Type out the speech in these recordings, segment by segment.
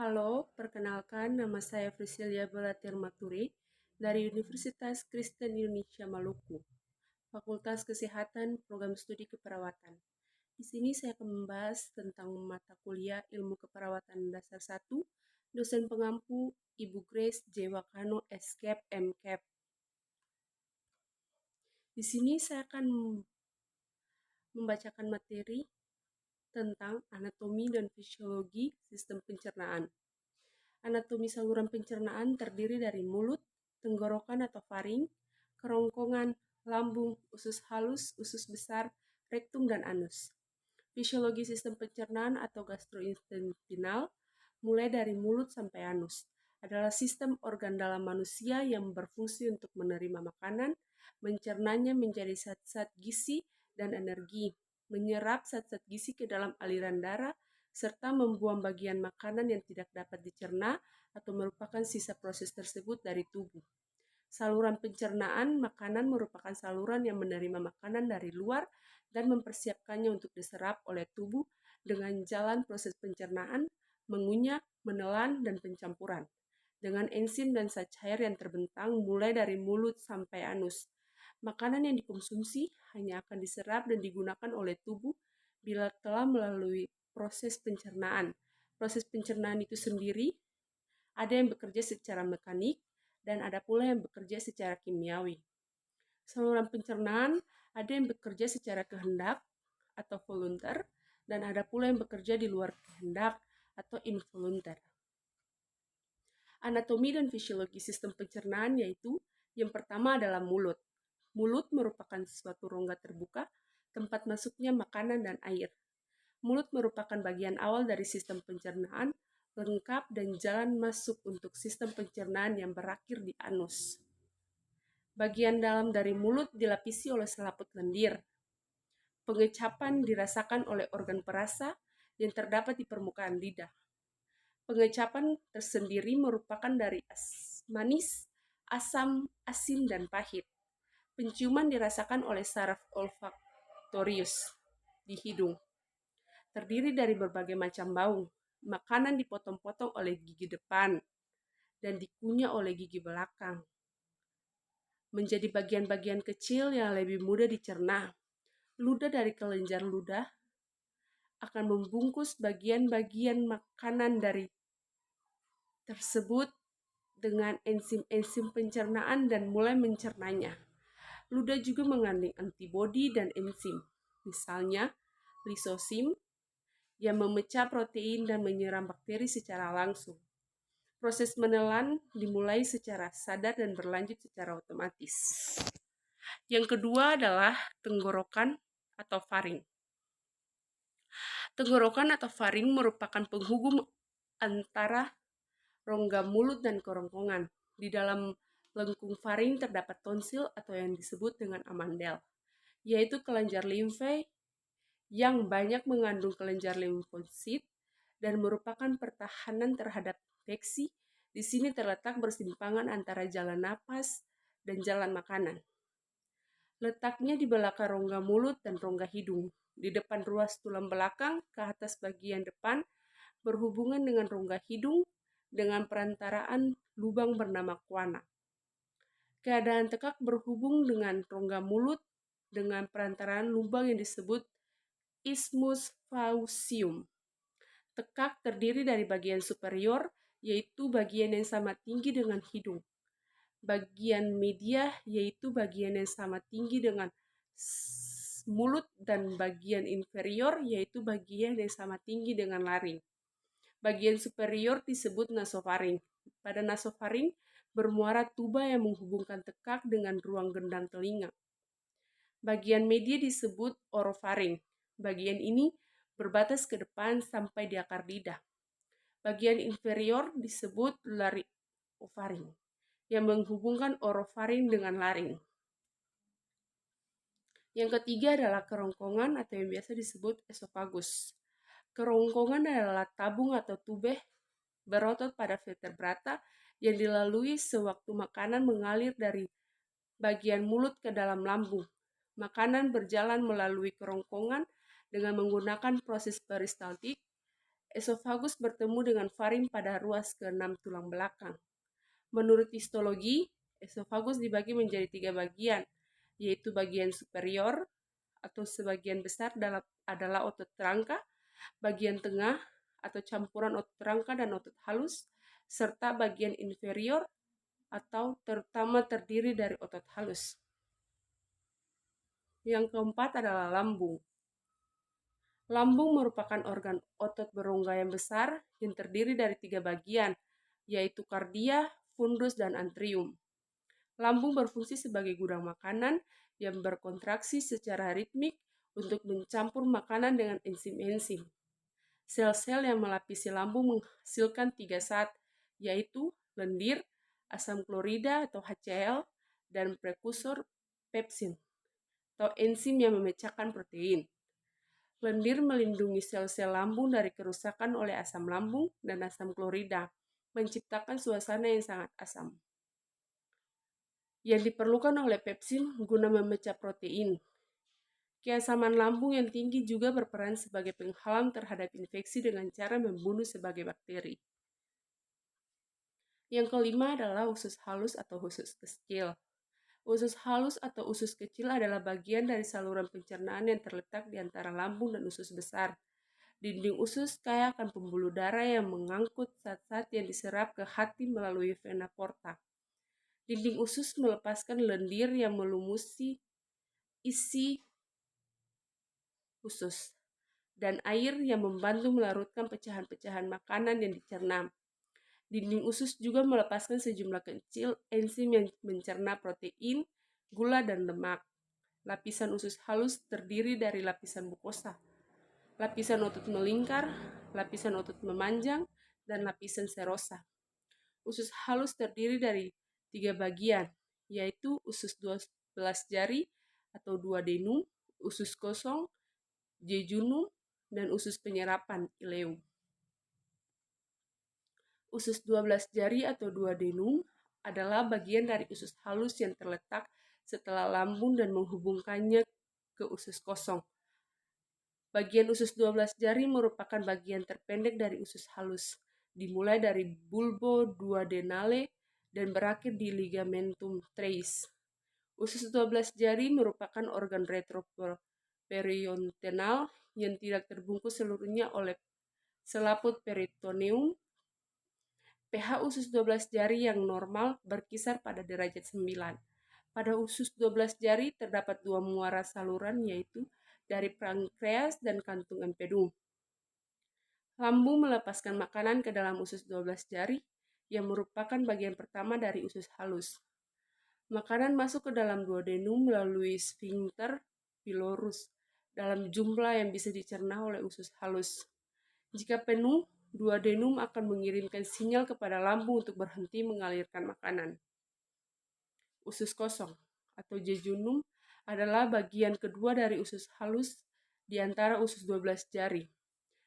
Halo, perkenalkan nama saya Priscilia Belatir Maturi dari Universitas Kristen Indonesia Maluku, Fakultas Kesehatan, Program Studi Keperawatan. Di sini saya akan membahas tentang mata kuliah Ilmu Keperawatan Dasar 1, dosen pengampu Ibu Grace J. Wakano, SCAP, MCAP. Di sini saya akan membacakan materi tentang anatomi dan fisiologi sistem pencernaan. Anatomi saluran pencernaan terdiri dari mulut, tenggorokan atau faring, kerongkongan, lambung, usus halus, usus besar, rektum, dan anus. Fisiologi sistem pencernaan atau gastrointestinal, mulai dari mulut sampai anus, adalah sistem organ dalam manusia yang berfungsi untuk menerima makanan, mencernanya menjadi zat-zat gizi dan energi, menyerap zat-zat gizi ke dalam aliran darah, serta membuang bagian makanan yang tidak dapat dicerna atau merupakan sisa proses tersebut dari tubuh. Saluran pencernaan makanan merupakan saluran yang menerima makanan dari luar dan mempersiapkannya untuk diserap oleh tubuh dengan jalan proses pencernaan, mengunyah, menelan, dan pencampuran. Dengan enzim dan zat cair yang terbentang mulai dari mulut sampai anus. Makanan yang dikonsumsi hanya akan diserap dan digunakan oleh tubuh bila telah melalui proses pencernaan. Proses pencernaan itu sendiri ada yang bekerja secara mekanik dan ada pula yang bekerja secara kimiawi. Saluran pencernaan ada yang bekerja secara kehendak atau volunteer dan ada pula yang bekerja di luar kehendak atau involunteer. Anatomi dan fisiologi sistem pencernaan yaitu yang pertama adalah mulut. Mulut merupakan suatu rongga terbuka tempat masuknya makanan dan air. Mulut merupakan bagian awal dari sistem pencernaan, lengkap dan jalan masuk untuk sistem pencernaan yang berakhir di anus. Bagian dalam dari mulut dilapisi oleh selaput lendir. Pengecapan dirasakan oleh organ perasa yang terdapat di permukaan lidah. Pengecapan tersendiri merupakan dari manis, asam, asin, dan pahit. Penciuman dirasakan oleh saraf olfaktorius di hidung. Terdiri dari berbagai macam bau. Makanan dipotong-potong oleh gigi depan dan dikunyah oleh gigi belakang. Menjadi bagian-bagian kecil yang lebih mudah dicerna. Ludah dari kelenjar ludah akan membungkus bagian-bagian makanan dari tersebut dengan enzim-enzim pencernaan dan mulai mencernanya. Ludah juga mengandung antibodi dan enzim, misalnya lisosim, yang memecah protein dan menyerang bakteri secara langsung. Proses menelan dimulai secara sadar dan berlanjut secara otomatis. Yang kedua adalah tenggorokan atau faring. Tenggorokan atau faring merupakan penghubung antara rongga mulut dan kerongkongan. Di dalam lengkung faring terdapat tonsil atau yang disebut dengan amandel, yaitu kelenjar limfe yang banyak mengandung kelenjar limfosit dan merupakan pertahanan terhadap infeksi. Di sini terletak bersimpangan antara jalan napas dan jalan makanan. Letaknya di belakang rongga mulut dan rongga hidung, di depan ruas tulang belakang ke atas bagian depan, berhubungan dengan rongga hidung dengan perantaraan lubang bernama kuana. Keadaan tekak berhubung dengan rongga mulut dengan perantaraan lubang yang disebut isthmus faucium. Tekak terdiri dari bagian superior, yaitu bagian yang sama tinggi dengan hidung. Bagian media, yaitu bagian yang sama tinggi dengan mulut, dan bagian inferior, yaitu bagian yang sama tinggi dengan laring. Bagian superior disebut nasofaring. Pada nasofaring bermuara tuba yang menghubungkan tekak dengan ruang gendang telinga. Bagian media disebut orofaring. Bagian ini berbatas ke depan sampai di akar lidah. Bagian inferior disebut laryngofaring yang menghubungkan orofaring dengan laring. Yang ketiga adalah kerongkongan atau yang biasa disebut esofagus. Kerongkongan adalah tabung atau tubeh berotot pada vertebrata yang dilalui sewaktu makanan mengalir dari bagian mulut ke dalam lambung. Makanan berjalan melalui kerongkongan dengan menggunakan proses peristaltik Esofagus bertemu dengan faring pada ruas ke-6 tulang belakang. Menurut histologi, esofagus dibagi menjadi 3 bagian, yaitu bagian superior atau sebagian besar adalah otot rangka, bagian tengah atau campuran otot rangka dan otot halus, serta bagian inferior atau terutama terdiri dari otot halus. Yang keempat adalah lambung. Lambung merupakan organ otot berongga yang besar yang terdiri dari 3 bagian, yaitu kardia, fundus, dan antrium. Lambung berfungsi sebagai gudang makanan yang berkontraksi secara ritmik untuk mencampur makanan dengan enzim-enzim. Sel-sel yang melapisi lambung menghasilkan 3 zat, yaitu lendir, asam klorida atau HCl, dan prekursor pepsin atau enzim yang memecahkan protein. Lendir melindungi sel-sel lambung dari kerusakan oleh asam lambung dan asam klorida, menciptakan suasana yang sangat asam. Yang diperlukan oleh pepsin guna memecah protein. Keasaman lambung yang tinggi juga berperan sebagai penghalang terhadap infeksi dengan cara membunuh sebagai bakteri. Yang kelima adalah usus halus atau usus kecil. Usus halus atau usus kecil adalah bagian dari saluran pencernaan yang terletak di antara lambung dan usus besar. Dinding usus kaya akan pembuluh darah yang mengangkut zat-zat yang diserap ke hati melalui vena porta. Dinding usus melepaskan lendir yang melumusi isi usus dan air yang membantu melarutkan pecahan-pecahan makanan yang dicerna. Dinding usus juga melepaskan sejumlah kecil enzim yang mencerna protein, gula, dan lemak. Lapisan usus halus terdiri dari lapisan mukosa, lapisan otot melingkar, lapisan otot memanjang, dan lapisan serosa. Usus halus terdiri dari 3 bagian, yaitu usus 12 jari atau duodenum, usus kosong, jejunum, dan usus penyerapan, ileum. Usus 12 jari atau duodenum adalah bagian dari usus halus yang terletak setelah lambung dan menghubungkannya ke usus kosong. Bagian usus 12 jari merupakan bagian terpendek dari usus halus, dimulai dari bulbo duodenale dan berakhir di ligamentum trace. Usus 12 jari merupakan organ retroperionteal yang tidak terbungkus seluruhnya oleh selaput peritoneum. pH usus 12 jari yang normal berkisar pada derajat 9. Pada usus 12 jari terdapat 2 muara saluran, yaitu dari pankreas dan kantung empedum. Lambung melepaskan makanan ke dalam usus 12 jari yang merupakan bagian pertama dari usus halus. Makanan masuk ke dalam duodenum melalui sphincter pylorus dalam jumlah yang bisa dicerna oleh usus halus. Jika penuh, duodenum akan mengirimkan sinyal kepada lambung untuk berhenti mengalirkan makanan. Usus kosong atau jejunum adalah bagian kedua dari usus halus di antara usus 12 jari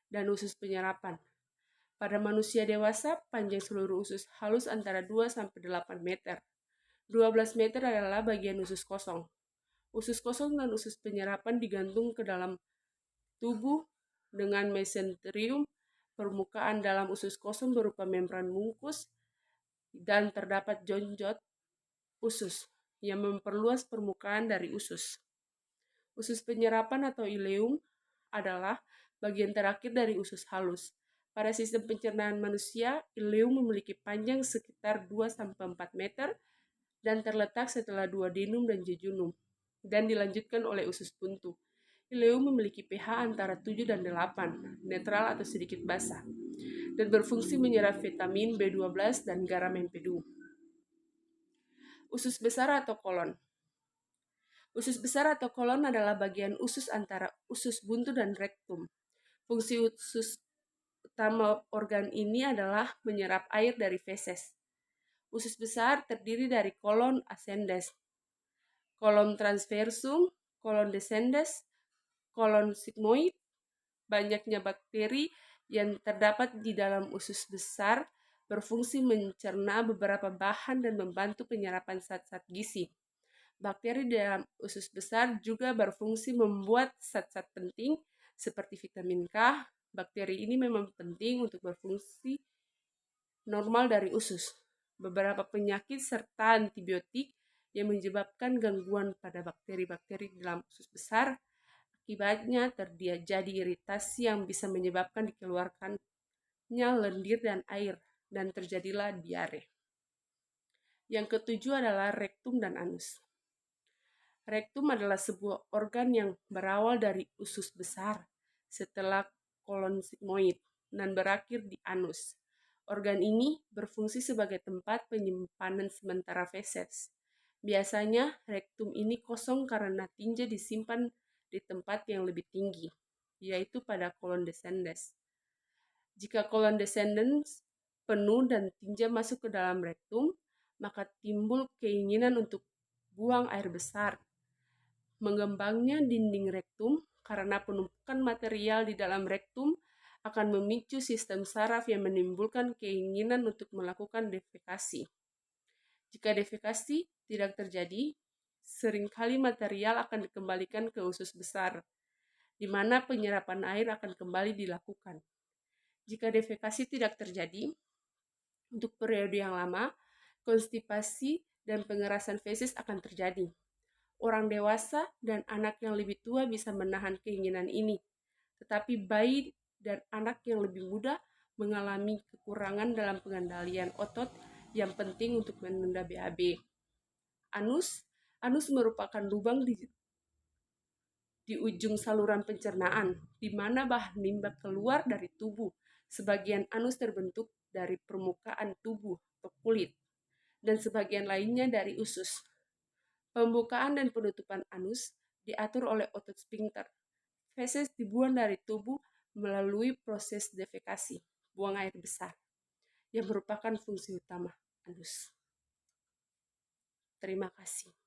dan usus penyerapan. Pada manusia dewasa, panjang seluruh usus halus antara 2-8 meter. 12 meter adalah bagian usus kosong. Usus kosong dan usus penyerapan digantung ke dalam tubuh dengan mesenterium. Permukaan dalam usus kosong berupa membran mungkus dan terdapat jonjot usus yang memperluas permukaan dari usus. Usus penyerapan atau ileum adalah bagian terakhir dari usus halus. Pada sistem pencernaan manusia, ileum memiliki panjang sekitar 2-4 meter dan terletak setelah duodenum dan jejunum dan dilanjutkan oleh usus buntu. Ileum memiliki pH antara 7 dan 8, netral atau sedikit basah, dan berfungsi menyerap vitamin B12 dan garam empedu. Usus besar atau kolon. Usus besar atau kolon adalah bagian usus antara usus buntu dan rektum. Fungsi usus utama organ ini adalah menyerap air dari feses. Usus besar terdiri dari kolon ascendens, kolon transversum, kolon descendens, kolon sigmoid. Banyaknya bakteri yang terdapat di dalam usus besar berfungsi mencerna beberapa bahan dan membantu penyerapan zat-zat gizi. Bakteri di dalam usus besar juga berfungsi membuat zat-zat penting seperti vitamin K, Bakteri ini memang penting untuk berfungsi normal dari usus. Beberapa penyakit serta antibiotik yang menyebabkan gangguan pada bakteri-bakteri dalam usus besar. Akibatnya terjadi iritasi yang bisa menyebabkan dikeluarkannya lendir dan air, dan terjadilah diare. Yang ketujuh adalah rektum dan anus. Rektum adalah sebuah organ yang berawal dari usus besar setelah kolon sigmoid dan berakhir di anus. Organ ini berfungsi sebagai tempat penyimpanan sementara feses. Biasanya rektum ini kosong karena tinja disimpan di tempat yang lebih tinggi, yaitu pada kolon descendens. Jika kolon descendens penuh dan tinja masuk ke dalam rektum, maka timbul keinginan untuk buang air besar. Mengembangnya dinding rektum karena penumpukan material di dalam rektum akan memicu sistem saraf yang menimbulkan keinginan untuk melakukan defekasi. Jika defekasi tidak terjadi, seringkali material akan dikembalikan ke usus besar, di mana penyerapan air akan kembali dilakukan. Jika defekasi tidak terjadi untuk periode yang lama, konstipasi dan pengerasan feses akan terjadi. Orang dewasa dan anak yang lebih tua bisa menahan keinginan ini, tetapi bayi dan anak yang lebih muda mengalami kekurangan dalam pengendalian otot yang penting untuk menunda BAB. Anus merupakan lubang di ujung saluran pencernaan, di mana bahan limbah keluar dari tubuh. Sebagian anus terbentuk dari permukaan tubuh atau kulit, dan sebagian lainnya dari usus. Pembukaan dan penutupan anus diatur oleh otot sphincter. Feses dibuang dari tubuh melalui proses defekasi, buang air besar, yang merupakan fungsi utama anus. Terima kasih.